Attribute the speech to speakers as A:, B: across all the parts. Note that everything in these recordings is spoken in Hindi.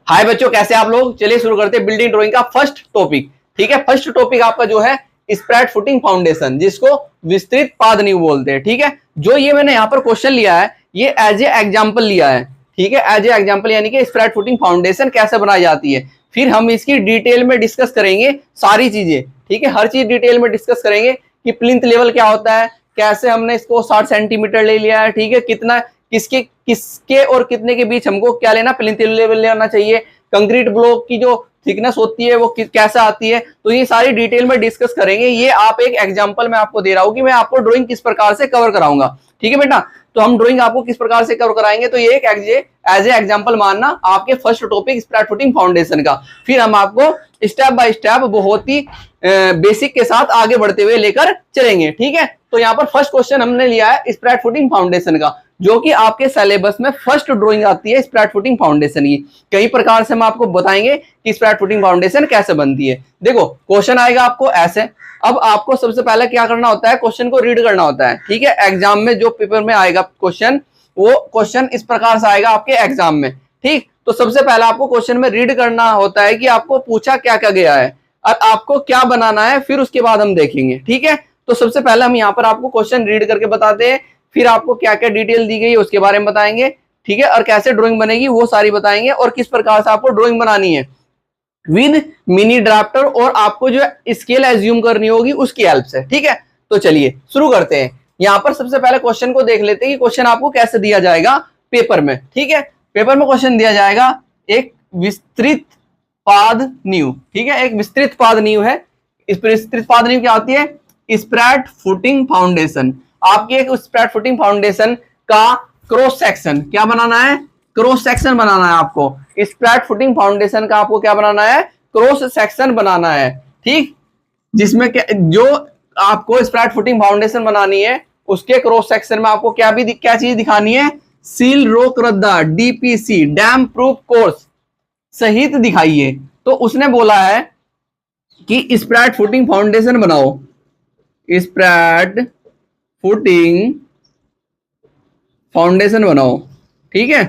A: हाय बच्चों, कैसे आप लोग। चलिए शुरू करते हैं बिल्डिंग ड्राइंग का फर्स्ट टॉपिक। ठीक है, फर्स्ट टॉपिक आपका जो है स्प्रेड फुटिंग फाउंडेशन, जिसको विस्तृत पाद नींव बोलते हैं। ठीक है, जो ये मैंने यहाँ पर क्वेश्चन लिया है ये एज ए एग्जाम्पल लिया है। ठीक है, एज ए एग्जाम्पल, यानी कि स्प्रेड फुटिंग फाउंडेशन कैसे बनाई जाती है। फिर हम इसकी डिटेल में डिस्कस करेंगे सारी चीजें। ठीक है, हर चीज डिटेल में डिस्कस करेंगे कि प्लिंथ लेवल क्या होता है, कैसे हमने इसको 60 सेंटीमीटर ले लिया है। ठीक है, कितना किसके किसके और कितने के बीच हमको क्या लेना, प्लिंथ लेवल लेना चाहिए। कंक्रीट ब्लॉक की जो थिकनेस होती है वो कैसे आती है, तो ये सारी डिटेल में डिस्कस करेंगे। ये आप एक एग्जांपल मैं आपको दे रहा हूं कि मैं आपको ड्राइंग किस प्रकार से कवर कराऊंगा। ठीक है बेटा, तो हम ड्राइंग आपको किस प्रकार से कवर कराएंगे, तो ये एक एज ए एग्जांपल मानना आपके first topic spread footing foundation का। फिर हम आपको स्टेप बाय स्टेप बहुत ही बेसिक के साथ आगे बढ़ते हुए लेकर चलेंगे। ठीक है, तो यहाँ पर फर्स्ट क्वेश्चन हमने लिया है स्प्रेड फुटिंग फाउंडेशन का, जो कि आपके सिलेबस में फर्स्ट ड्राइंग आती है स्प्रेड फुटिंग फाउंडेशन की। कई प्रकार से हम आपको बताएंगे कि स्प्रेड फुटिंग फाउंडेशन कैसे बनती है। देखो, क्वेश्चन आएगा आपको ऐसे। अब आपको सबसे पहले क्या करना होता है, क्वेश्चन को रीड करना होता है। ठीक है, एग्जाम में जो पेपर में आएगा क्वेश्चन, वो क्वेश्चन इस प्रकार से आएगा आपके एग्जाम में। ठीक, तो सबसे पहले आपको क्वेश्चन में रीड करना होता है कि आपको पूछा क्या क्या गया है और आपको क्या बनाना है, फिर उसके बाद हम देखेंगे। ठीक है, तो सबसे पहले हम यहाँ पर आपको क्वेश्चन रीड करके बताते हैं, फिर आपको क्या क्या डिटेल दी गई है उसके बारे में बताएंगे। ठीक है, और कैसे ड्राइंग बनेगी वो सारी बताएंगे, और किस प्रकार से आपको ड्राइंग बनानी है विद मिनी ड्राफ्टर, और आपको जो स्केल एज्यूम करनी होगी उसकी हेल्प से। ठीक है, तो चलिए शुरू करते हैं। यहाँ पर सबसे पहले क्वेश्चन को देख लेते हैं कि क्वेश्चन आपको कैसे दिया जाएगा पेपर में। ठीक है, पेपर में क्वेश्चन दिया जाएगा एक विस्तृत पाद नींव। ठीक है, एक विस्तृत पाद नींव है। इस विस्तृत पाद नींव क्या होती है, स्प्रेड फुटिंग फाउंडेशन। आपकी एक स्प्रेड फुटिंग फाउंडेशन का क्रॉस सेक्शन क्या बनाना है, क्रॉस सेक्शन बनाना है आपको। स्प्रेड फुटिंग फाउंडेशन का आपको क्या बनाना है, क्रॉस सेक्शन बनाना है। ठीक, जिसमें जो आपको स्प्रेड फुटिंग फाउंडेशन बनानी है उसके क्रॉस सेक्शन में आपको क्या चीज दिखानी है, सील रोक रद्दा डीपीसी डैम प्रूफ कोर्स सहित दिखाइए। तो उसने बोला है कि स्प्रेड फुटिंग फाउंडेशन बनाओ, स्प्रेड फुटिंग फाउंडेशन बनाओ। ठीक है,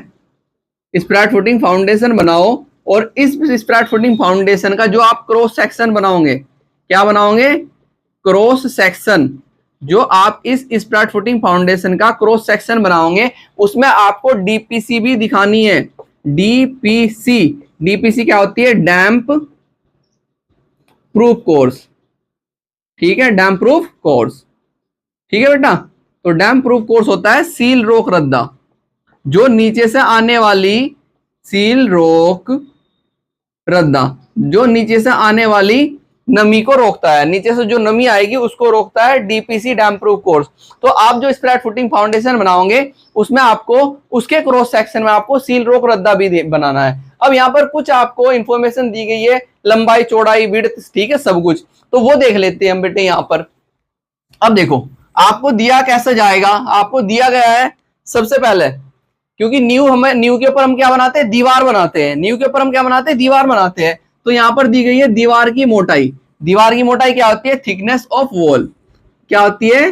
A: स्प्रेड फुटिंग फाउंडेशन बनाओ, और इस स्प्रेड फुटिंग फाउंडेशन का जो आप क्रॉस सेक्शन बनाओगे, क्या बनाओगे, क्रॉस सेक्शन। जो आप इस स्प्रेड फुटिंग फाउंडेशन का क्रॉस सेक्शन बनाओगे उसमें आपको डीपीसी भी दिखानी है। डीपीसी, डीपीसी क्या होती है, डैम्प प्रूफ कोर्स। ठीक है, डैम्प प्रूफ कोर्स। ठीक है बेटा, तो डैम प्रूफ कोर्स होता है सील रोक रद्दा, जो नीचे से आने वाली सील रोक रद्दा, जो नीचे से आने वाली नमी को रोकता है, नीचे से जो नमी आएगी उसको रोकता है डीपीसी डैम प्रूफ कोर्स। तो आप जो स्प्रेड फुटिंग फाउंडेशन बनाओगे उसमें आपको उसके क्रॉस सेक्शन में आपको सील रोक रद्दा भी बनाना है। अब यहाँ पर कुछ आपको इंफॉर्मेशन दी गई है, लंबाई चौड़ाई विड्थ, ठीक है, सब कुछ, तो वो देख लेते हैं हम बेटे यहाँ पर। अब देखो आपको दिया कैसे जाएगा, आपको दिया गया है सबसे पहले, क्योंकि नींव के ऊपर हम क्या बनाते हैं, दीवार बनाते हैं। नींव के ऊपर हम क्या बनाते हैं, दीवार बनाते हैं। तो यहां पर दी गई है दीवार की मोटाई। दीवार की मोटाई क्या होती है, थिकनेस ऑफ वॉल। क्या होती है,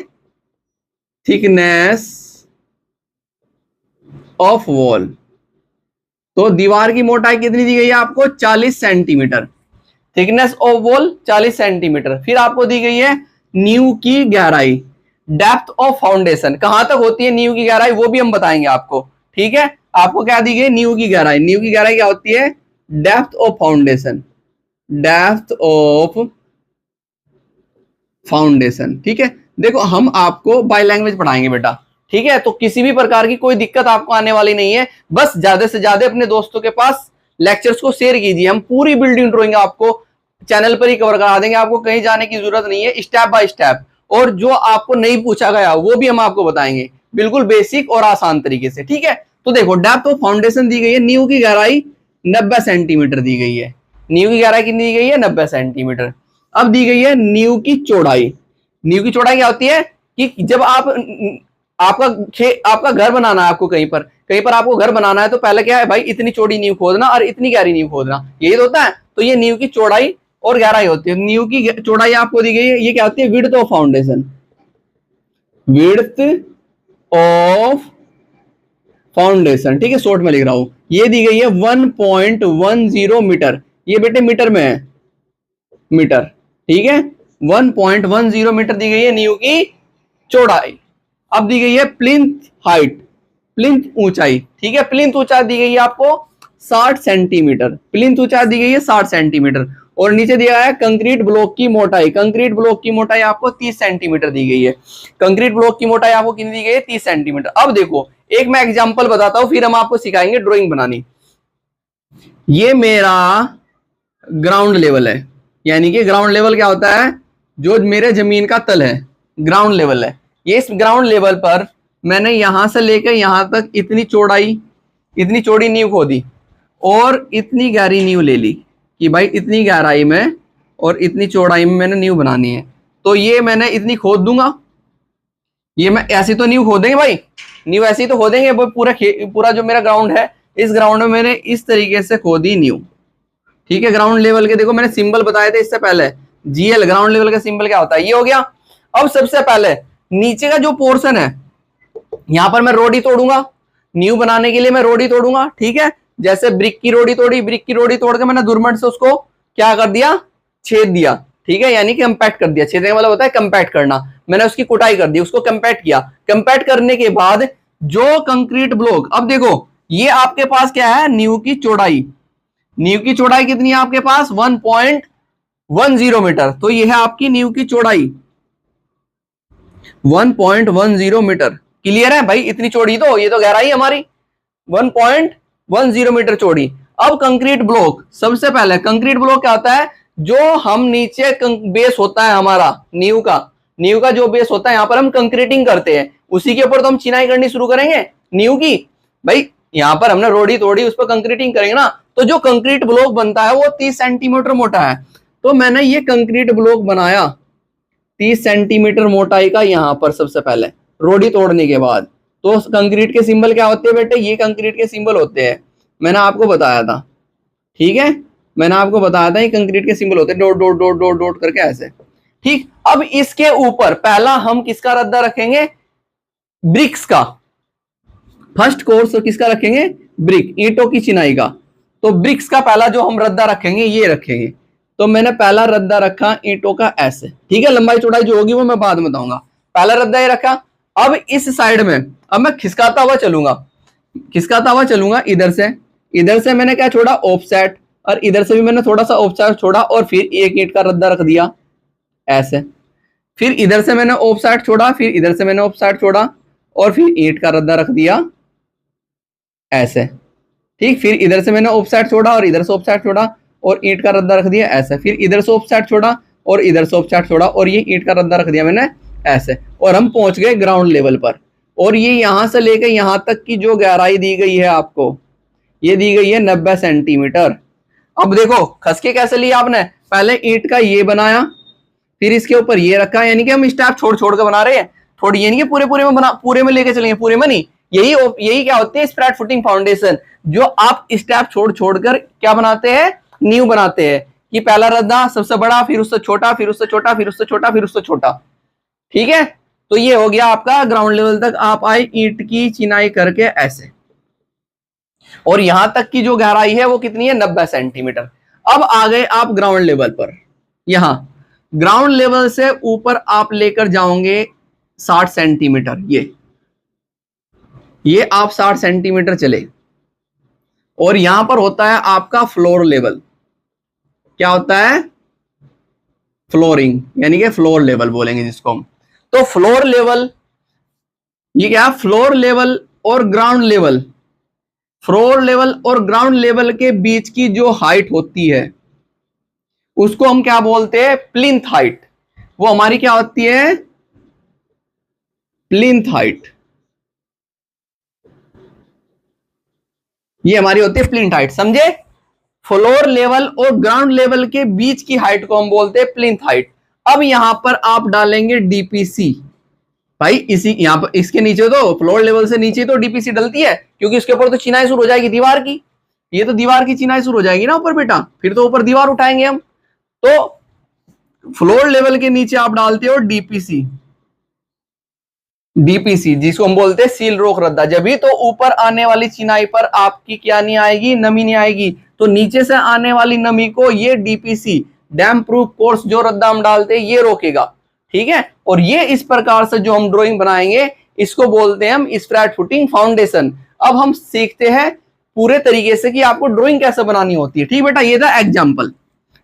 A: थिकनेस ऑफ वॉल। तो दीवार की मोटाई कितनी दी गई है आपको, 40 centimetre. Thickness of wall 40 centimetre. फिर आपको दी गई है नींव की गहराई, डेप्थ ऑफ फाउंडेशन, कहां तक होती है नींव की गहराई वो भी हम बताएंगे आपको। ठीक है, आपको क्या दी गई, नींव की गहराई। नींव की गहराई क्या होती है, depth of foundation, depth of foundation. ठीक है, देखो हम आपको बाय लैंग्वेज पढ़ाएंगे बेटा। ठीक है, तो किसी भी प्रकार की कोई दिक्कत आपको आने वाली नहीं है। बस ज्यादा से ज्यादा अपने दोस्तों के पास लेक्चर्स को शेयर कीजिए। हम पूरी बिल्डिंग ड्राइंग आपको चैनल पर ही कवर करा देंगे, आपको कहीं जाने की जरूरत नहीं है, स्टेप बाय स्टेप। और जो आपको नहीं पूछा गया वो भी हम आपको बताएंगे, बिल्कुल बेसिक और आसान तरीके से। ठीक है, तो देखो डेप्थ ऑफ फाउंडेशन दी गई है, नींव की गहराई 90 सेंटीमीटर दी गई है। नींव की गहराई कितनी दी गई है, 90 सेंटीमीटर। अब दी गई है नींव की चौड़ाई। नींव की चौड़ाई क्या होती है कि जब आपका घर बनाना है, आपको कहीं पर आपको घर बनाना है, तो पहले क्या है भाई, इतनी चौड़ी नींव खोदना और इतनी गहरी नींव खोदना, यही तो होता है। तो ये नींव की चौड़ाई और गहराई होती है। नींव की चौड़ाई आपको दी गई है, ये क्या होती है, width of foundation, width of foundation, ठीक है, शॉर्ट में लिख रहा हूं। ये दी गई है 1.10 मीटर, ये बेटे मीटर में है, मीटर, ठीक है, 1.10 मीटर दी गई है नींव की चौड़ाई। अब दी गई है प्लिंथ हाइट, प्लिंथ ऊंचाई, ठीक है, प्लिंथ ऊंचाई दी गई है आपको 60 सेंटीमीटर, प्लिंथ ऊंचाई दी गई है 60 सेंटीमीटर। और नीचे दिया है कंक्रीट ब्लॉक की मोटाई, कंक्रीट ब्लॉक की मोटाई आपको 30 सेंटीमीटर दी गई है, कंक्रीट ब्लॉक की मोटाई आपको कितनी दी गई है, 30 सेंटीमीटर। अब देखो एक मैं एग्जांपल बताता हूं, फिर हम आपको सिखाएंगे ड्राइंग बनानी। ये मेरा ग्राउंड लेवल है, यानी कि ग्राउंड लेवल क्या होता है, जो मेरे जमीन का तल है, ग्राउंड लेवल है। ये इस ग्राउंड लेवल पर मैंने यहां से लेकर यहां तक इतनी चौड़ाई, इतनी चौड़ी नींव खोदी और इतनी गहरी नींव ले ली कि भाई इतनी गहराई में और इतनी चौड़ाई में मैंने नींव बनानी है। तो ये मैंने इतनी खोद दूंगा, ये मैं ऐसी तो नींव खोदेंगे भाई, नींव ऐसी तो खोदेंगे, पूरा जो मेरा ग्राउंड है, इस ग्राउंड में मैंने इस तरीके से खोदी नींव, ठीक है। ग्राउंड लेवल के देखो मैंने सिंबल बताए थे इससे पहले, जीएल ग्राउंड लेवल का सिंबल क्या होता है, ये हो गया। अब सबसे पहले नीचे का जो पोर्शन है, यहां पर मैं रोडी तोड़ूंगा, नींव बनाने के लिए मैं रोडी तोड़ूंगा, ठीक है। जैसे ब्रिक की रोडी तोड़ी, ब्रिक की रोडी तोड़ के मैंने दुर्मट से उसको क्या कर दिया, छेद दिया, ठीक है, यानी कि कंपैक्ट कर दिया। छेदने का मतलब होता है कंपैक्ट करना। मैंने उसकी कुटाई कर दी, उसको कंपैक्ट किया। कंपैक्ट करने के बाद जो कंक्रीट ब्लॉक, अब देखो ये आपके पास क्या है, नींव की चौड़ाई, नींव की चौड़ाई कितनी है आपके पास, 1.10 मीटर। तो ये है आपकी नींव की चौड़ाई 1.10 मीटर। क्लियर है भाई, इतनी चौड़ी, तो ये तो गहराई हमारी 1.10 मीटर चौड़ी। अब कंक्रीट ब्लॉक, सबसे पहले कंक्रीट ब्लॉक क्या होता है, जो हम नीचे बेस होता है हमारा नींव का जो बेस होता है, यहां पर हम कंक्रीटिंग करते हैं, उसी के ऊपर तो हम चिनाई करनी शुरू करेंगे नींव की। भाई यहां पर हमने रोडी तोड़ी, उस पर कंक्रीटिंग करेंगे ना, तो जो कंक्रीट ब्लॉक बनता है वो 30 सेंटीमीटर मोटा है। तो मैंने ये कंक्रीट ब्लॉक बनाया 30 सेंटीमीटर मोटाई का, यहां पर सबसे पहले रोडी तोड़ने के बाद। तो कंक्रीट के सिंबल क्या होते हैं बेटे, ये कंक्रीट के सिंबल होते हैं, मैंने आपको बताया था, ठीक है, मैंने आपको बताया था ये कंक्रीट के सिंबल होते हैं, dot dot dot dot dot करके ऐसे, ठीक। अब इसके ऊपर पहला हम किसका रद्दा रखेंगे, ब्रिक्स का। फर्स्ट कोर्स किसका रखेंगे, ब्रिक, ईंटों की चिनाई का। तो ब्रिक्स का पहला जो हम रद्दा रखेंगे ये रखेंगे। तो मैंने पहला रद्दा रखा ईंटों का ऐसे, ठीक है, लंबाई चौड़ाई जो होगी वो मैं बाद में बताऊंगा। पहला रद्दा ये रखा। अब इस साइड में अब मैं खिसकाता हुआ चलूंगा इधर से मैंने क्या छोड़ा, ऑफसेट, और इधर से भी मैंने थोड़ा सा ऑफसेट छोड़ा, और फिर एक ईंट का रद्दा रख दिया ऐसे। फिर इधर से मैंने ऑफसेट छोड़ा, फिर इधर से मैंने ऑफसेट छोड़ा, और फिर ईंट का रद्दा रख दिया ऐसे, ठीक। फिर इधर से मैंने ऑफसेट छोड़ा और इधर से ऑफसेट छोड़ा और ईंट का रद्दा रख दिया ऐसे। फिर इधर से ऑफसेट छोड़ा और इधर से ऑफसेट छोड़ा और ये ईंट का रद्दा रख दिया मैंने ऐसे, और हम पहुंच गए ग्राउंड लेवल पर। और ये यहां से लेकर यहां तक की जो गहराई दी गई है आपको, ये दी गई है 90 सेंटीमीटर। अब देखो खसके कैसे लिया आपने, पहले ईंट का ये बनाया, फिर इसके ऊपर ये रखा, यानी कि हम स्टेप छोड़ छोड़ कर बना रहे हैं, थोड़ी ये नहीं कि पूरे में लेके चलेंगे, पूरे में नहीं। यही क्या होती है स्प्रैड फुटिंग फाउंडेशन, जो आप स्टेप छोड़ छोड़ कर क्या बनाते हैं, नींव बनाते हैं, कि पहला रद्दा सबसे बड़ा, फिर उससे छोटा, फिर उससे छोटा, फिर उससे छोटा, फिर उससे छोटा, ठीक है। तो ये हो गया आपका ग्राउंड लेवल तक आप आए ईंट की चिनाई करके ऐसे, और यहां तक की जो गहराई है वो कितनी है, 90 सेंटीमीटर। अब आ गए आप ग्राउंड लेवल पर, यहां ग्राउंड लेवल से ऊपर आप लेकर जाओगे 60 सेंटीमीटर, ये आप 60 सेंटीमीटर चले, और यहां पर होता है आपका फ्लोर लेवल। क्या होता है, फ्लोरिंग, यानी कि फ्लोर लेवल बोलेंगे जिसको हम। तो फ्लोर लेवल, ये क्या, फ्लोर लेवल और ग्राउंड लेवल, फ्लोर लेवल और ग्राउंड लेवल के बीच की जो हाइट होती है उसको हम क्या बोलते हैं, प्लिंथ हाइट। वो हमारी क्या होती है, प्लिंथ हाइट, ये हमारी होती है प्लिंथ हाइट, समझे। फ्लोर लेवल और ग्राउंड लेवल के बीच की हाइट को हम बोलते हैं प्लिंथ हाइट। अब यहां पर आप डालेंगे डीपीसी, भाई इसी यहां पर इसके नीचे तो फ्लोर लेवल से नीचे तो डीपीसी डलती है, क्योंकि इसके ऊपर तो चिनाई शुरू हो जाएगी दीवार की, ये तो दीवार की चिनाई शुरू हो जाएगी ना ऊपर बेटा, फिर तो ऊपर दीवार उठाएंगे हम। तो फ्लोर लेवल के नीचे आप डालते हो डीपीसी, डीपीसी, जिसको हम बोलते हैं सील रोक रद्दा। जब भी तो ऊपर आने वाली चिनाई पर आपकी क्या नहीं आएगी, नमी नहीं आएगी, तो नीचे से आने वाली नमी को ये डीपीसी डैम प्रूफ कोर्स जो रद्दा हम डालते हैं ये रोकेगा, ठीक है। और ये इस प्रकार से जो हम ड्राइंग बनाएंगे इसको बोलते हैं हम स्प्रैड फुटिंग फाउंडेशन। अब हम सीखते हैं पूरे तरीके से कि आपको ड्राइंग कैसे बनानी होती है, ठीक बेटा। ये था एग्जाम्पल,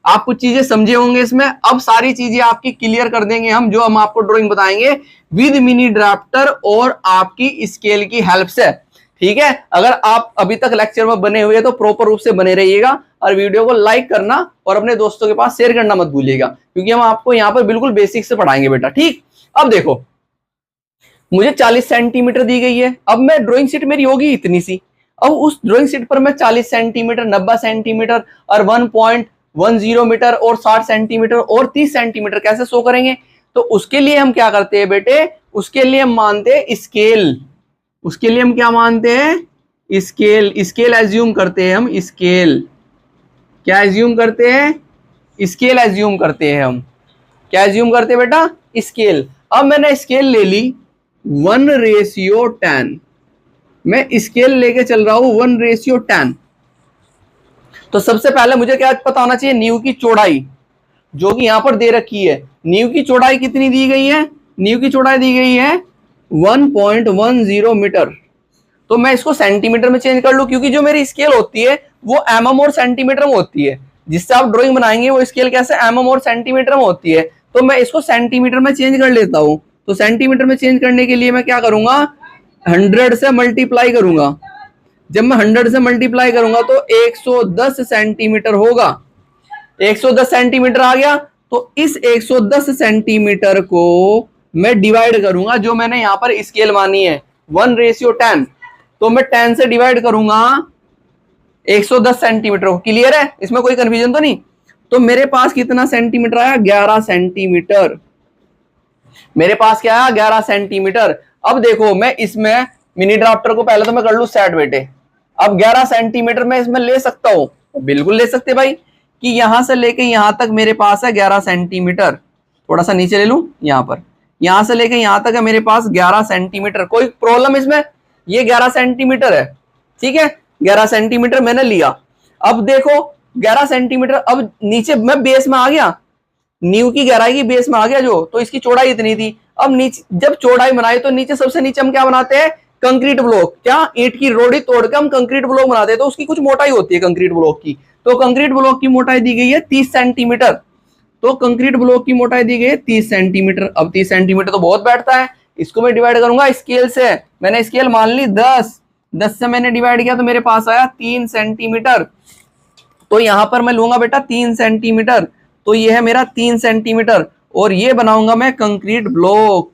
A: आप कुछ चीजें समझे होंगे इसमें। अब सारी चीजें आपकी क्लियर कर देंगे हम, जो हम आपको ड्राइंग बताएंगे विद मिनी ड्राफ्टर और आपकी स्केल की हेल्प से, ठीक है। अगर आप अभी तक लेक्चर में बने हुए हैं तो प्रॉपर रूप से बने रहिएगा और वीडियो को लाइक करना और अपने दोस्तों के पास शेयर करना मत भूलिएगा, क्योंकि हम आपको यहाँ पर बिल्कुल बेसिक से पढ़ाएंगे बेटा, ठीक। अब देखो, मुझे 40 सेंटीमीटर दी गई है। अब मैं ड्राइंग शीट मेरी होगी इतनी सी, अब उस ड्राइंग शीट पर मैं 40 सेंटीमीटर, 90 सेंटीमीटर और 1.10 मीटर और 60 सेंटीमीटर और 30 सेंटीमीटर कैसे शो करेंगे? तो उसके लिए हम क्या करते हैं बेटे, उसके लिए हम मानते हैं स्केल। उसके लिए हम क्या मानते हैं? स्केल। स्केल एज्यूम करते हैं हम, स्केल। क्या एज्यूम करते हैं? स्केल एज्यूम करते हैं हम। क्या एज्यूम करते हैं बेटा? स्केल। अब मैंने स्केल ले ली 1:10, मैं स्केल लेके चल रहा हूं 1:10। तो सबसे पहले मुझे क्या पता होना चाहिए? नींव की चौड़ाई, जो कि यहां पर दे रखी है। नींव की चौड़ाई कितनी दी गई है? नींव की चौड़ाई दी गई है 1.10 मीटर। तो मैं इसको सेंटीमीटर में चेंज कर लूं, क्योंकि जो मेरी स्केल होती है वो एमएम और सेंटीमीटर में होती है। जिससे आप ड्राइंग बनाएंगे वो स्केल कैसे एमएम और सेंटीमीटर में होती है। तो मैं इसको सेंटीमीटर में चेंज कर लेता हूं। तो सेंटीमीटर में चेंज करने के लिए मैं क्या करूंगा? 100 से मल्टीप्लाई करूंगा। जब मैं 100 से मल्टीप्लाई करूंगा तो 110 सेंटीमीटर होगा। 110 सेंटीमीटर आ गया। तो इस 110 सेंटीमीटर को मैं डिवाइड करूंगा, जो मैंने यहां पर स्केल मानी है 1:10। तो मैं 10 से डिवाइड करूंगा 110 सेंटीमीटर को। क्लियर है? इसमें कोई कंफ्यूजन तो नहीं? तो मेरे पास कितना सेंटीमीटर आया? 11 सेंटीमीटर। मेरे पास क्या आया? 11 सेंटीमीटर। अब देखो, मैं इसमें मिनी ड्राफ्टर को पहले तो मैं कर लू सेट बेटे। अब 11 सेंटीमीटर में इसमें ले सकता हूं? बिल्कुल ले सकते भाई, कि यहां से लेके यहां तक मेरे पास है 11 सेंटीमीटर। थोड़ा सा नीचे ले लूं, यहां पर, यहां से लेके यहां तक है मेरे पास 11 सेंटीमीटर। कोई प्रॉब्लम इसमें? ये 11 सेंटीमीटर है, ठीक है। 11 सेंटीमीटर मैंने लिया। अब देखो 11 सेंटीमीटर, अब नीचे मैं बेस में आ गया, नींव की गहराई की बेस में आ गया जो, तो इसकी चौड़ाई इतनी थी। अब नीचे जब चौड़ाई बनाई तो नीचे सबसे नीचे हम क्या बनाते हैं? Concrete block. क्या? ईंट की रोड़ी तोड़ के हम कंक्रीट ब्लॉक बनाते हैं, तो उसकी कुछ मोटाई होती है कंक्रीट ब्लॉक की। तो कंक्रीट ब्लॉक की मोटाई दी गई है 30 सेंटीमीटर। तो कंक्रीट ब्लॉक की मोटाई दी गई है 30 सेंटीमीटर। अब 30 सेंटीमीटर तो बहुत बैठता है, इसको मैं डिवाइड करूंगा स्केल से। मैंने स्केल मान ली 10 से मैंने डिवाइड किया तो मेरे पास आया 3 सेंटीमीटर। तो यहां पर मैं लूंगा बेटा 3 सेंटीमीटर। तो ये है मेरा 3 सेंटीमीटर और ये बनाऊंगा मैं कंक्रीट ब्लॉक।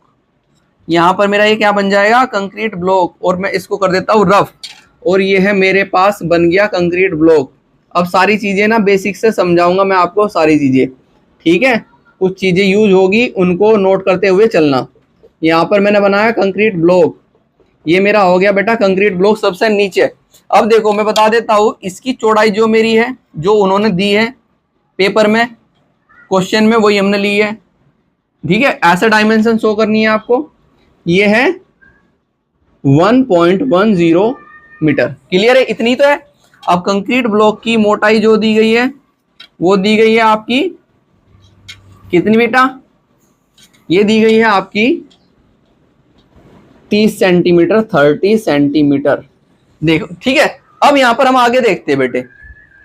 A: यहां पर मेरा ये क्या बन जाएगा? Concrete block. और मैं इसको कर देता हूं रफ, और ये है मेरे पास बन गया कंक्रीट ब्लॉक। अब सारी चीजें ना बेसिक से समझाऊंगा मैं आपको, सारी चीजें, ठीक है। कुछ चीजें यूज होगी, उनको नोट करते हुए चलना। यहां पर मैंने बनाया कंक्रीट ब्लॉक, ये मेरा हो गया बेटा कंक्रीट ब्लॉक सबसे नीचे। अब देखो मैं बता देता हूं, इसकी चौड़ाई जो मेरी है, जो उन्होंने दी है पेपर में, क्वेश्चन में, वही हमने ली है, ठीक है। ऐसे डायमेंशन शो करनी है आपको। ये है 1.10 मीटर। क्लियर है? इतनी तो है। अब कंक्रीट ब्लॉक की मोटाई जो दी गई है वो दी गई है आपकी कितनी बेटा? ये दी गई है आपकी 30 सेंटीमीटर, 30 सेंटीमीटर। देखो, ठीक है। अब यहां पर हम आगे देखते हैं बेटे,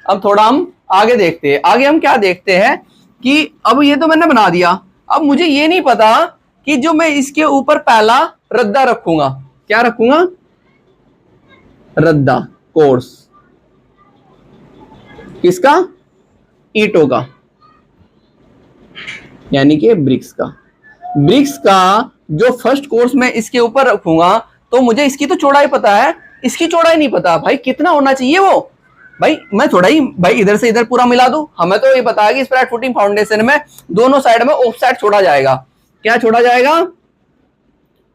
A: अब थोड़ा हम आगे देखते हैं। आगे हम क्या देखते हैं कि अब ये तो मैंने बना दिया, अब मुझे ये नहीं पता कि जो मैं इसके ऊपर पहला रद्दा रखूंगा, क्या रखूंगा? रद्दा, कोर्स। किसका? ईंटों का, यानी कि ब्रिक्स का। ब्रिक्स का जो फर्स्ट कोर्स मैं इसके ऊपर रखूंगा, तो मुझे इसकी तो चौड़ाई पता है, इसकी चौड़ाई नहीं पता। भाई कितना होना चाहिए वो? भाई मैं थोड़ा ही भाई इधर से इधर पूरा मिला दूं? हमें तो ये पता है कि स्प्रैड फुटिंग फाउंडेशन में दोनों साइड में ऑफसेट छोड़ा जाएगा। क्या छोड़ा जाएगा?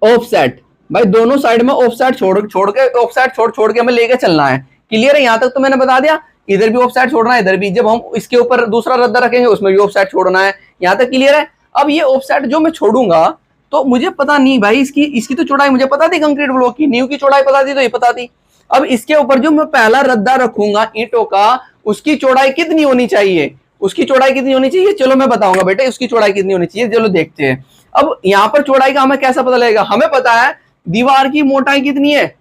A: ऑफसेट। भाई दोनों साइड में ऑफसेट छोड़ के ऑफसेट छोड़ के हमें लेके चलना है। क्लियर है? यहां तक तो मैंने बता दिया। इधर भी ऑफसेट छोड़ना है, इधर भी। जब हम इसके ऊपर दूसरा रद्दा रखेंगे उसमें भी ऑफसेट छोड़ना है। यहां तक क्लियर है? अब ये ऑफसेट जो मैं छोड़ूंगा, तो मुझे पता नहीं भाई, इसकी तो चौड़ाई मुझे पता थी, कंक्रीट ब्लॉक की नींव की चौड़ाई पता थी, तो ये पता थी। अब इसके ऊपर जो मैं पहला रद्दा रखूंगा ईंटों का, उसकी चौड़ाई कितनी होनी चाहिए, उसकी चौड़ाई कितनी होनी चाहिए, चलो मैं बताऊंगा बेटे उसकी चौड़ाई कितनी होनी चाहिए, चलो देखते हैं। अब यहां पर चौड़ाई का हमें कैसा पता लगेगा, हमें पता है दीवार की मोटाई कितनी है,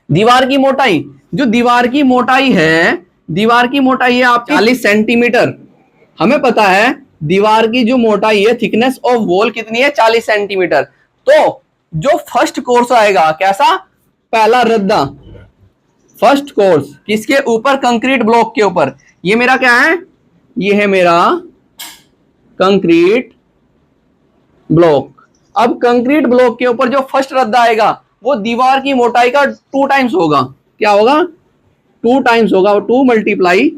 A: दीवार की मोटाई, जो दीवार की मोटाई है, दीवार की मोटाई है आप 40 सेंटीमीटर। हमें पता है दीवार की जो मोटाई है, थिकनेस ऑफ वॉल कितनी है, 40 सेंटीमीटर। तो जो फर्स्ट कोर्स आएगा कैसा, पहला रद्दा, फर्स्ट कोर्स किसके ऊपर, कंक्रीट ब्लॉक के ऊपर, ये मेरा क्या है, ये है मेरा कंक्रीट ब्लॉक। अब कंक्रीट ब्लॉक के ऊपर जो फर्स्ट रद्दा आएगा वो दीवार की मोटाई का 2 टाइम्स होगा, क्या होगा, 2 टाइम्स होगा, 2 मल्टीप्लाई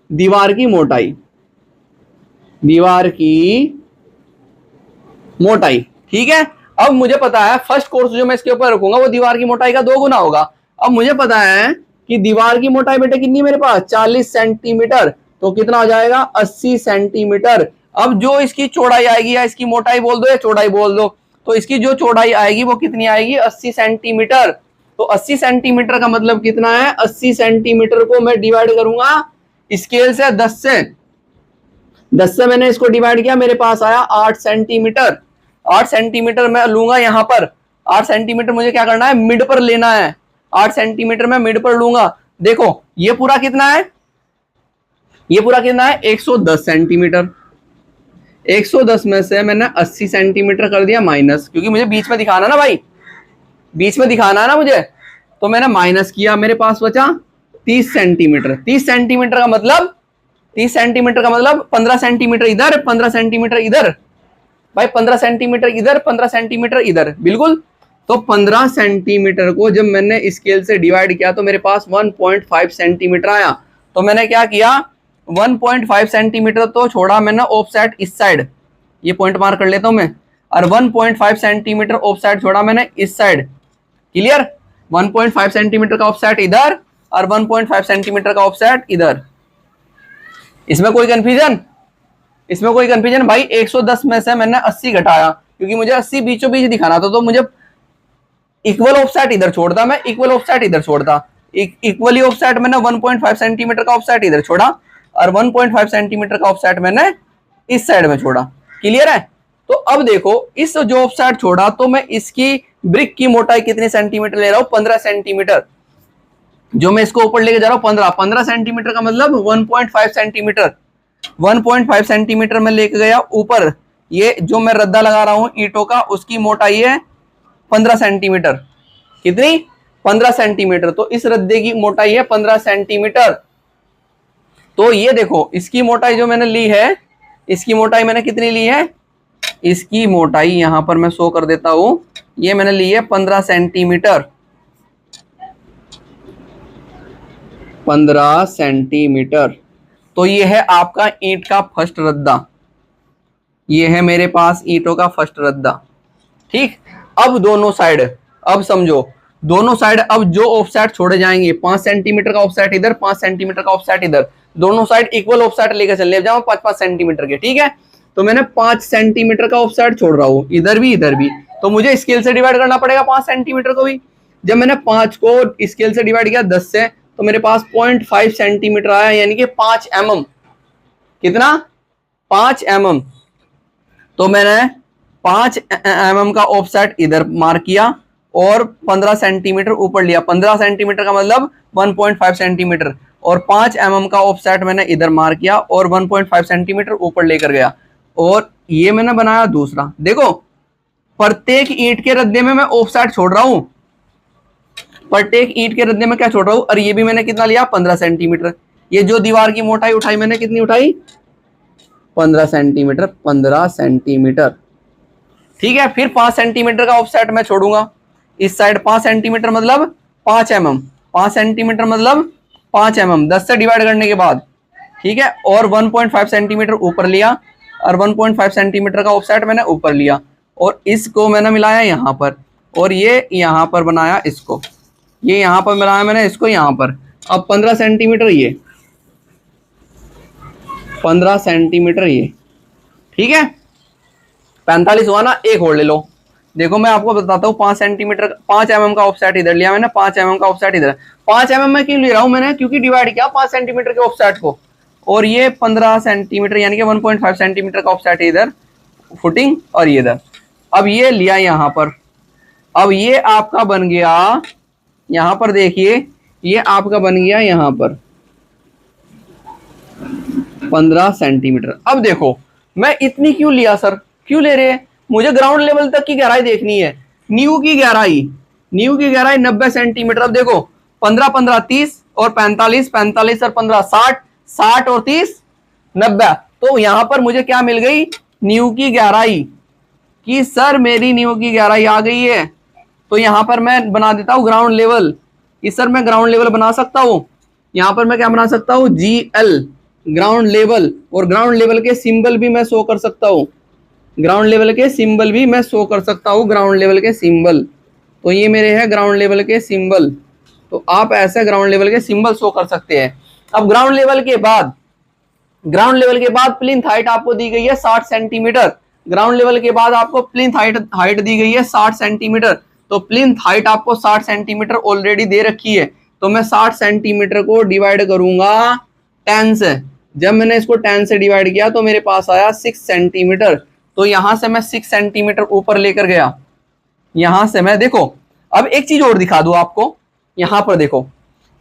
A: दीवार की मोटाई, दीवार की मोटाई, ठीक है। अब मुझे पता है फर्स्ट कोर्स जो मैं इसके ऊपर रखूंगा वो दीवार की मोटाई का 2 गुना होगा। अब मुझे पता है कि दीवार की मोटाई बेटे कितनी मेरे पास, 40 सेंटीमीटर, तो कितना हो जाएगा, 80 सेंटीमीटर। अब जो इसकी चौड़ाई आएगी, या इसकी मोटाई बोल दो या चौड़ाई बोल दो, तो इसकी जो चौड़ाई आएगी वो कितनी आएगी, 80 सेंटीमीटर। तो 80 सेंटीमीटर का मतलब कितना है, 80 सेंटीमीटर को मैं डिवाइड करूंगा स्केल से 10 से, 10 से मैंने इसको डिवाइड किया, मेरे पास आया 8 सेंटीमीटर। 8 सेंटीमीटर मैं लूंगा यहाँ पर, 8 सेंटीमीटर मुझे क्या करना है, मिड पर लेना है, 8 सेंटीमीटर मैं मिड पर लूंगा। देखो ये पूरा कितना है, ये पूरा कितना है, 110 सेंटीमीटर। 110 में से मैंने 80 सेंटीमीटर कर दिया माइनस, क्योंकि मुझे बीच में दिखाना ना भाई, बीच में दिखाना है ना मुझे, तो मैंने माइनस किया, मेरे पास बचा 30 सेंटीमीटर। 30 सेंटीमीटर का मतलब, 30 सेंटीमीटर का मतलब 15 सेंटीमीटर इधर, 15 सेंटीमीटर इधर, भाई 15 सेंटीमीटर इधर, 15 सेंटीमीटर इधर, बिल्कुल। तो 15 सेंटीमीटर को जब मैंने स्केल से डिवाइड किया तो मेरे पास 1.5 सेंटीमीटर आया। तो मैंने क्या किया, 1.5 सेंटीमीटर तो छोड़ा मैंने ऑफसेट इस साइड, ये पॉइंट मार्क कर लेता हूं मैं, और 1.5 सेंटीमीटर ऑफसेट छोड़ा मैंने इस साइड, क्लियर। 1.5 सेंटीमीटर का ऑफसेट इधर और 1.5 सेंटीमीटर का ऑफसेट इधर। इसमें कोई कंफ्यूजन, इसमें कोई कंफ्यूजन भाई। 110 में से मैंने 80 घटाया, क्योंकि मुझे 80 बीचों बीच दिखाना था, तो मुझे इक्वल ऑफसेट इधर छोड़ता, मैं इक्वल ऑफसेट इधर छोड़ता, इक्वली ऑफसेट मैंने 1.5 सेंटीमीटर का ऑफसेट इधर छोड़ा और 1.5 सेंटीमीटर का ऑफसेट मैंने इस साइड में छोड़ा, क्लियर है। तो अब देखो इस जो ऑफसेट छोड़ा, तो मैं इसकी ब्रिक की मोटाई कितने सेंटीमीटर ले रहा हूं, 15 सेंटीमीटर। जो मैं इसको ऊपर लेके जा रहा हूं 15 सेंटीमीटर का मतलब 1.5 सेंटीमीटर, 1.5 सेंटीमीटर में लेके गया ऊपर। ये जो मैं रद्दा लगा रहा हूं ईंटों का, उसकी मोटाई है 15 सेंटीमीटर, कितनी, 15 सेंटीमीटर। तो इस रद्दे की मोटाई है 15 सेंटीमीटर। तो ये देखो इसकी मोटाई जो मैंने ली है, इसकी मोटाई मैंने कितनी ली है, इसकी मोटाई यहां पर मैं शो कर देता हूं, ये मैंने ली है 15 सेंटीमीटर, 15 सेंटीमीटर। तो ये है आपका ईंट का फर्स्ट रद्दा, ये है मेरे पास ईंटों का फर्स्ट रद्दा, ठीक। अब दोनों साइड, अब समझो दोनों साइड, अब जो ऑफसेट छोड़े जाएंगे, 5 सेंटीमीटर का ऑफसेट इधर, 5 सेंटीमीटर का ऑफसेट इधर, दोनों साइड इक्वल ऑफसेट लेकर चलने जाओ 5-5 सेंटीमीटर के, ठीक है। तो मैंने 5 सेंटीमीटर का ऑफसेट छोड़ रहा हूं, इधर भी इधर भी, तो मुझे स्केल से डिवाइड करना पड़ेगा 5 सेंटीमीटर को भी। जब मैंने 5 को स्केल से डिवाइड किया 10 से, तो मेरे पास 0.5 सेंटीमीटर आया, यानी कि 5 mm, कितना, 5 mm। तो मैंने 5 mm का ऑफसेट इधर मार्क किया और 15 सेंटीमीटर ऊपर लिया, 15 सेंटीमीटर का मतलब 1.5 सेंटीमीटर, और 5 mm का ऑफसेट मैंने इधर मार्क किया और 1.5 सेंटीमीटर ऊपर लेकर गया, और ये मैंने बनाया दूसरा। देखो प्रत्येक ईंट के रद्दे में मैं ऑफसेट छोड़ रहा हूं, प्रत्येक ईंट के रद्दे में क्या छोड़ रहा हूं, और ये भी मैंने कितना लिया, 15 सेंटीमीटर। ये जो दीवार की मोटाई उठाई मैंने, कितनी उठाई, 15 सेंटीमीटर, 15 सेंटीमीटर, ठीक है। फिर 5 सेंटीमीटर का ऑफसेट मैं छोड़ूंगा इस साइड, 5 सेंटीमीटर मतलब 5 mm, 5 सेंटीमीटर मतलब 5 mm, 10 से डिवाइड करने के बाद, ठीक है। और 1.5 सेंटीमीटर ऊपर लिया और 1.5 सेंटीमीटर का ऑफसेट मैंने ऊपर लिया, और इसको मैंने मिलाया यहाँ पर, और ये यहाँ पर बनाया इसको, ये यहाँ पर मिलाया मैंने इसको यहाँ पर। अब 15 सेंटीमीटर ये, 15 सेंटीमीटर ये, ठीक है। 45 हुआ ना, एक और ले लो। देखो मैं आपको बताता हूँ, 5 सेंटीमीटर 5 mm का ऑफसेट इधर लिया मैंने, 5 mm का ऑफसेट इधर। 5 mm में क्यों ले रहा हूँ मैंने, क्योंकि डिवाइड किया 5 सेंटीमीटर के ऑफसेट को, और ये 15 सेंटीमीटर यानी कि 1.5 सेंटीमीटर का ऑफसेट इधर फुटिंग, और ये इधर। अब ये लिया यहाँ पर, अब ये आपका बन गया यहाँ पर, देखिए ये आपका बन गया यहाँ पर 15 सेंटीमीटर। अब देखो मैं इतनी क्यों लिया सर, क्यों ले रहे हैं, मुझे ग्राउंड लेवल तक की गहराई देखनी है। नींव की गहराई 90 सेंटीमीटर। अब देखो 15 15 30 और 45 45 और 15 60, 60 और 30 90। तो यहां पर मुझे क्या मिल गई, नींव की गहराई, कि सर मेरी नींव की गहराई आ गई है। तो यहां पर मैं बना देता हूं ग्राउंड लेवल, कि सर मैं ग्राउंड लेवल बना सकता हूं। यहां पर मैं क्या बना सकता हूं, GL ग्राउंड लेवल, और ग्राउंड लेवल के सिंबल भी मैं शो कर सकता हूं, ग्राउंड लेवल के सिंबल भी मैं शो कर सकता हूं, ग्राउंड लेवल के सिंबल। तो ये मेरे हैं ग्राउंड लेवल के सिंबल, तो आप ऐसे ग्राउंड लेवल के सिंबल शो कर सकते हैं। अब ग्राउंड लेवल के बाद, ग्राउंड लेवल के बाद प्लिंथ हाइट आपको दी गई है 60 सेंटीमीटर। ग्राउंड लेवल के बाद आपको प्लिंथ हाइट दी गई है 60 सेंटीमीटर। तो प्लिंथ हाइट आपको 60 सेंटीमीटर ऑलरेडी दे रखी है, तो मैं 60 सेंटीमीटर को डिवाइड करूंगा 10 से। जब मैंने इसको 10 से डिवाइड किया तो मेरे पास आया 6 सेंटीमीटर। तो यहां से मैं 6 सेंटीमीटर ऊपर लेकर गया, यहां से मैं, देखो अब एक चीज और दिखा दूं आपको, यहां पर देखो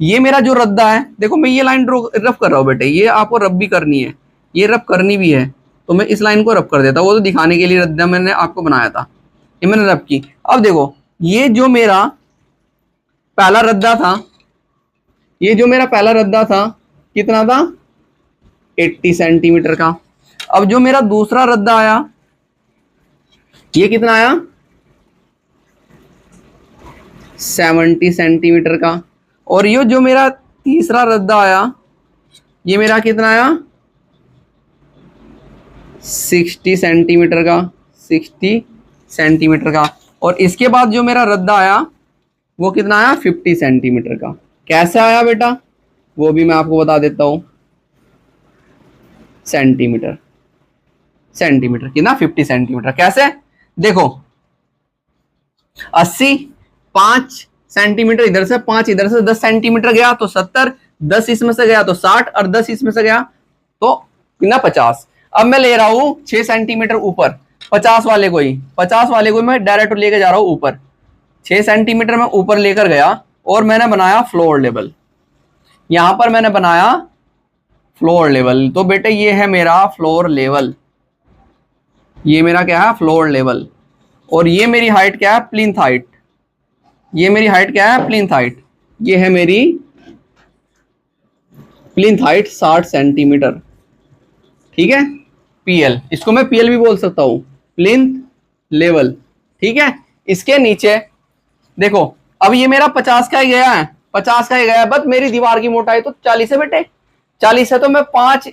A: ये मेरा जो रद्दा है, देखो मैं ये लाइन रफ कर रहा हूं बेटे, ये आपको रफ भी करनी है, ये रफ करनी भी है, तो मैं इस लाइन को रफ कर देता हूं, वो तो दिखाने के लिए रद्दा मैंने आपको बनाया था, ये मैंने रफ की। अब देखो ये जो मेरा पहला रद्दा था, ये जो मेरा पहला रद्दा था कितना था, 80 सेंटीमीटर का। अब जो मेरा दूसरा रद्दा आया ये कितना आया, 70 सेंटीमीटर का। और ये जो मेरा तीसरा रद्दा आया ये मेरा कितना आया, 60 सेंटीमीटर का, 60 सेंटीमीटर का। और इसके बाद जो मेरा रद्दा आया वो कितना आया, 50 सेंटीमीटर का। कैसे आया बेटा, वो भी मैं आपको बता देता हूं, सेंटीमीटर कितना, 50 सेंटीमीटर। कैसे, देखो 80, 5 सेंटीमीटर इधर से, 5 इधर से, 10 सेंटीमीटर गया तो 70, 10 इसमें से गया तो 60, और 10 इसमें से गया तो कितना, 50। अब मैं ले रहा हूं 6 सेंटीमीटर ऊपर, 50 वाले को ही, 50 वाले को मैं डायरेक्ट लेके जा रहा हूं ऊपर। 6 सेंटीमीटर में ऊपर लेकर गया और मैंने बनाया फ्लोर लेवल, यहां पर मैंने बनाया फ्लोर लेवल। तो बेटे ये है मेरा फ्लोर लेवल, ये मेरा क्या है, फ्लोर लेवल। और ये मेरी हाइट क्या है, प्लिंथ हाइट, ये मेरी हाइट क्या है, प्लिंथ हाइट, ये है मेरी प्लिंथ हाइट 60 सेंटीमीटर, ठीक है। PL, इसको मैं PL भी बोल सकता हूं, प्लिंथ लेवल, ठीक है। इसके नीचे देखो अब ये मेरा 50 का ही गया है, 50 का ही गया है, बट मेरी दीवार की मोटाई तो 40 है बेटे, 40 है, तो मैं 5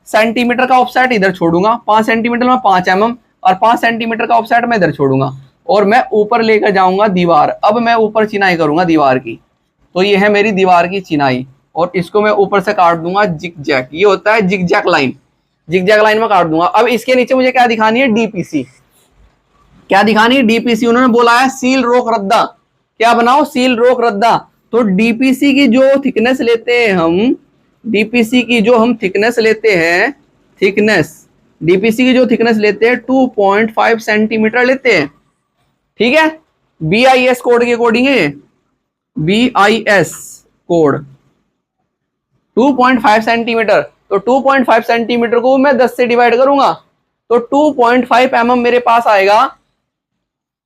A: सेंटीमीटर का ऑफसेट इधर छोड़ूंगा, 5 सेंटीमीटर में 5 mm, और 5 सेंटीमीटर का ऑफसेट मैं इधर छोड़ूंगा, और मैं ऊपर लेकर जाऊंगा दीवार। अब मैं ऊपर चिनाई करूंगा दीवार की, तो ये है मेरी दीवार की चिनाई, और इसको मैं ऊपर से काट दूंगा जिग जैक, ये होता है jig jack line, jig jack line में काट दूंगा। अब इसके नीचे मुझे क्या दिखानी है, DPC, क्या दिखानी है, DPC। उन्होंने बोला है सील रोक रद्दा, क्या बनाओ, सील रोक रद्दा। तो DPC की जो थिकनेस लेते हैं हम, DPC की जो हम थिकनेस लेते हैं, थिकनेस, DPC की जो थिकनेस लेते हैं 2.5 सेंटीमीटर लेते हैं, ठीक है। BIS कोड के अकॉर्डिंग है, BIS कोड 2.5 सेंटीमीटर। तो 2.5 सेंटीमीटर को मैं 10 से डिवाइड करूंगा तो 2.5 mm मेरे पास आएगा।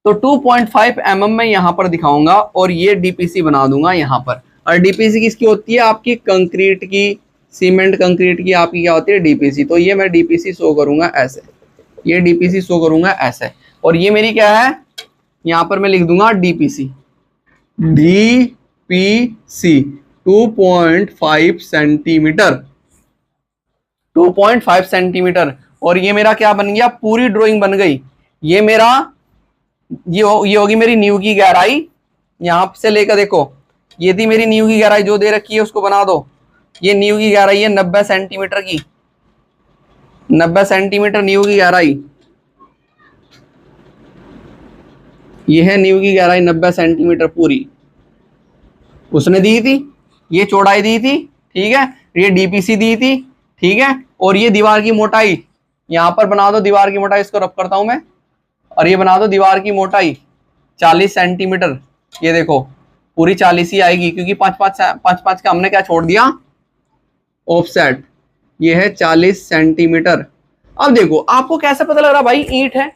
A: तो 2.5 mm मैं यहां पर दिखाऊंगा और ये DPC बना दूंगा यहां पर। और DPC किसकी होती है, आपकी कंक्रीट की, सीमेंट कंक्रीट की आपकी क्या होती है, DPC। तो ये मैं DPC शो करूंगा ऐसे, ये DPC शो करूंगा ऐसे, और ये मेरी क्या है, यहां पर मैं लिख दूंगा DPC 2.5 सेंटीमीटर, 2.5 सेंटीमीटर। और ये मेरा क्या बन गया, पूरी ड्राइंग बन गई। ये मेरा ये होगी मेरी नींव की गहराई, यहां से लेकर देखो ये थी मेरी नींव की गहराई जो दे रखी है, उसको बना दो। ये नींव की गहराई है 90 सेंटीमीटर की, 90 सेंटीमीटर नींव की गहराई, ये है नींव की गहराई 90 सेंटीमीटर पूरी, उसने दी थी, ये चौड़ाई दी थी, ठीक है, ये डीपीसी दी थी, ठीक है, और ये दीवार की मोटाई, यहां पर बना दो दीवार की मोटाई, इसको रब करता हूं मैं, और ये बना दो दीवार की मोटाई 40 सेंटीमीटर। ये देखो पूरी 40 ही आएगी, क्योंकि पांच पांच का हमने क्या छोड़ दिया, ऑफसेट। ये है 40 सेंटीमीटर। अब देखो आपको कैसे पता लग रहा भाई ईंट है,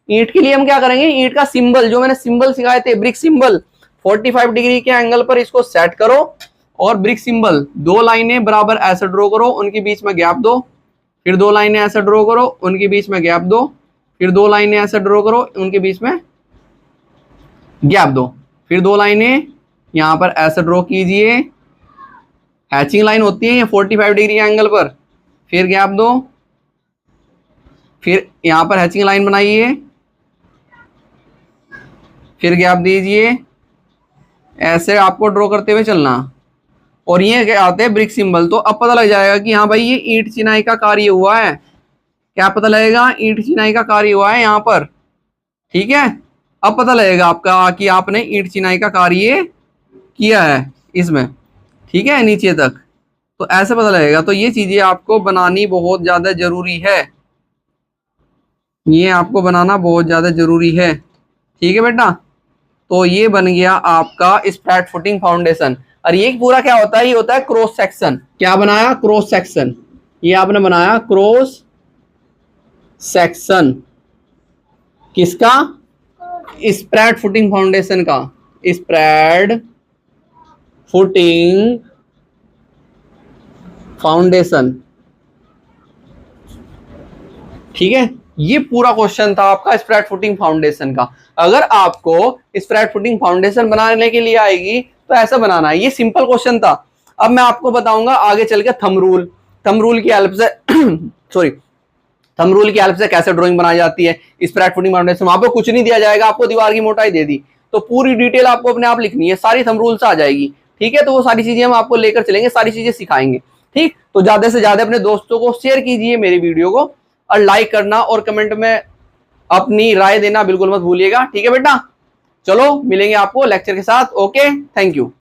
A: ईंट के लिए हम क्या करेंगे, ईंट का सिंबल जो मैंने सिंबल सिखाए थे, ब्रिक सिंबल 45 डिग्री के एंगल पर इसको सेट करो, और ब्रिक सिंबल 2 लाइनें बराबर ऐसे ड्रॉ करो, उनके बीच में गैप दो, फिर 2 लाइनें ऐसे ड्रॉ करो, उनके बीच में गैप दो, फिर 2 लाइनें ऐसे ड्रॉ करो, उनके बीच में गैप दो, फिर 2 लाइनें यहां पर ऐसे ड्रॉ कीजिए, हैचिंग लाइन होती है ये 45 डिग्री एंगल पर, फिर गैप दो, फिर यहां पर हैचिंग लाइन बनाइए, फिर गैप दीजिए, ऐसे आपको ड्रॉ करते हुए चलना, और ये क्या आते हैं ब्रिक सिंबल। तो अब पता लग जाएगा कि हाँ भाई ये ईंट चिनाई का कार्य हुआ है, क्या पता लगेगा, ईंट चिनाई का कार्य हुआ है यहाँ पर, ठीक है। अब पता लगेगा आपका कि आपने ईंट चिनाई का कार्य किया है इसमें, ठीक है, नीचे तक, तो ऐसे पता लगेगा। तो ये चीजें आपको बनानी बहुत ज्यादा जरूरी है, ये आपको बनाना बहुत ज्यादा जरूरी है, ठीक है बेटा। तो ये बन गया आपका स्प्रैट फुटिंग फाउंडेशन। और ये पूरा क्या होता है, ये होता है क्रॉस सेक्शन। क्या बनाया, क्रॉस सेक्शन, ये आपने बनाया क्रॉस सेक्शन, किसका, स्प्रैट फुटिंग फाउंडेशन का, स्प्रैट फुटिंग फाउंडेशन, ठीक है। ये पूरा क्वेश्चन था आपका स्प्रैट फुटिंग फाउंडेशन का। अगर आपको स्प्रैट फुटिंग फाउंडेशन बनाने के लिए आएगी तो ऐसा बनाना है, ये सिंपल क्वेश्चन था। अब मैं आपको बताऊंगा आगे चल के थंब रूल, थंब रूल की हेल्प से सॉरी थंब रूल की हेल्प से कैसे ड्राइंग बनाई जाती है स्प्रैट फुटिंग फाउंडेशन। वहां पर कुछ नहीं दिया जाएगा, आपको दीवार की मोटाई दे दी, तो पूरी डिटेल आपको अपने आप लिखनी है, सारी थंब रूल से आ जाएगी, ठीक है। तो वो सारी चीजें हम आपको लेकर चलेंगे, सारी चीजें सिखाएंगे, ठीक। तो ज्यादा से ज्यादा अपने दोस्तों को शेयर कीजिए मेरी वीडियो को, और लाइक करना और कमेंट में अपनी राय देना बिल्कुल मत भूलिएगा, ठीक है बेटा। चलो मिलेंगे आपको लेक्चर के साथ, ओके, थैंक यू।